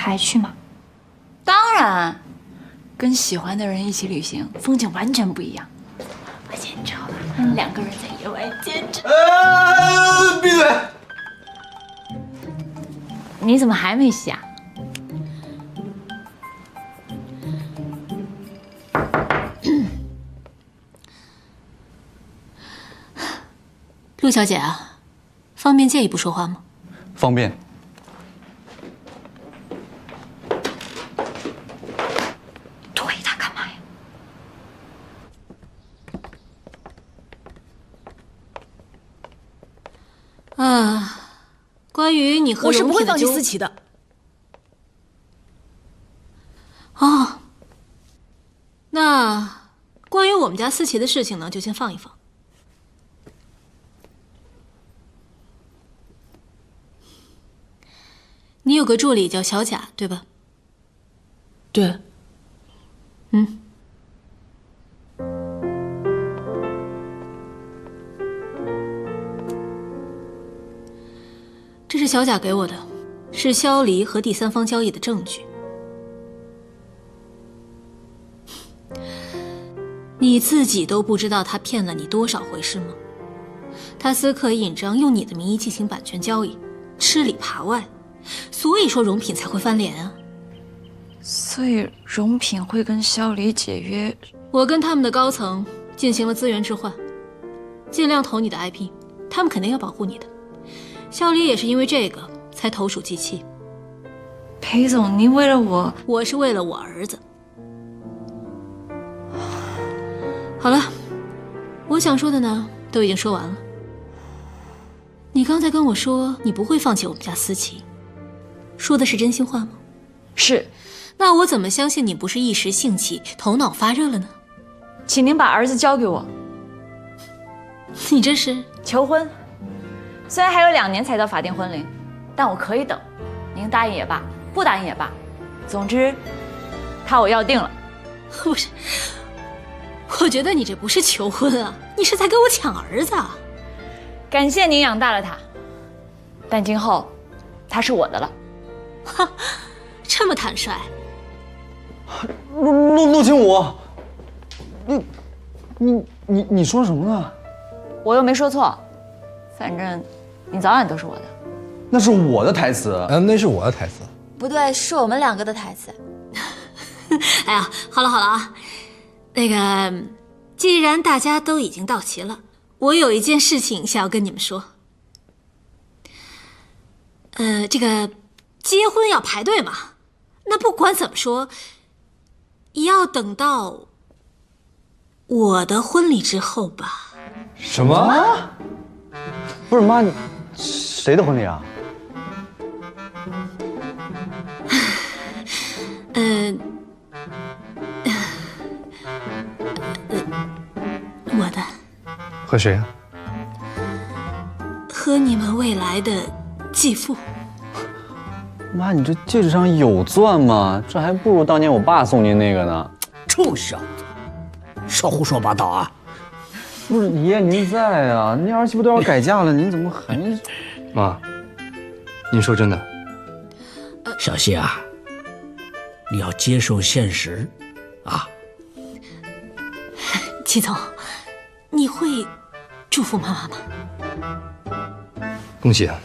还去吗？当然，跟喜欢的人一起旅行，风景完全不一样。而且你知道吧，2个人在野外简直……闭嘴！你怎么还没洗啊？陆小姐啊，方便借一步说话吗？方便。推他干嘛呀？关于你和我是不会放弃容品的思琪的。哦，那关于我们家思琪的事情呢，就先放一放。你有个助理叫小贾，对吧？对，这是小贾给我的，是萧离和第三方交易的证据。你自己都不知道他骗了你多少回是吗？他私刻印章，用你的名义进行版权交易，吃里扒外，所以说荣品才会翻脸啊。所以荣品会跟萧离解约？我跟他们的高层进行了资源置换，尽量投你的 IP， 他们肯定要保护你的。萧离也是因为这个才投鼠忌器。裴总，您为了我，我是为了我儿子。好了，我想说的呢都已经说完了。你刚才跟我说你不会放弃我们家思琪，说的是真心话吗？是，那我怎么相信你不是一时兴起头脑发热了呢？请您把儿子交给我。你这是求婚，虽然还有2年才到法定婚龄，但我可以等。您答应也罢，不答应也罢，总之，他我要定了。不是？我觉得你这不是求婚啊，你是在跟我抢儿子啊！感谢您养大了他，但今后他是我的了。哈，这么坦率。陆清武，你说什么呢？我又没说错，反正你早晚都是我的。那是我的台词。那是我的台词。不对，是我们2个的台词。哎呀，好了啊，那个，既然大家都已经到齐了，我有一件事情想要跟你们说。这个结婚要排队嘛，那不管怎么说，也要等到我的婚礼之后吧。什么？不是妈，谁的婚礼啊？我的。和谁啊？和你们未来的继父。妈，你这戒指上有钻吗？这还不如当年我爸送您那个呢。臭小子，少胡说八道啊！不是爷，您在啊？您儿媳妇都要改嫁了，您怎么还……妈，您说真的？小希啊，你要接受现实啊！齐总，你会祝福妈妈吗？恭喜啊！